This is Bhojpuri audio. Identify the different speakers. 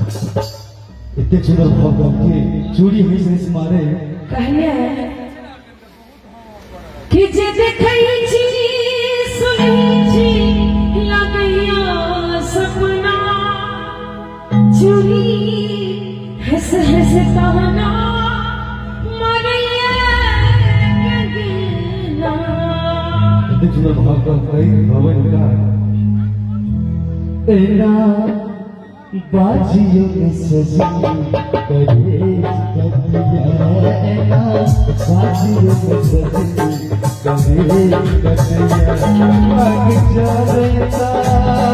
Speaker 1: इतने सुंदर भाव के चूड़ी हुई से मारे
Speaker 2: कहले कि जे देखई छी सुनी छी लगैया सपना चूड़ी हंस हंस कहना मरिया गगना।
Speaker 1: इतने सुंदर भाव का भवन का तेरा बाजियों में सजी करे कटिया बाजियों में सजी करे कटिया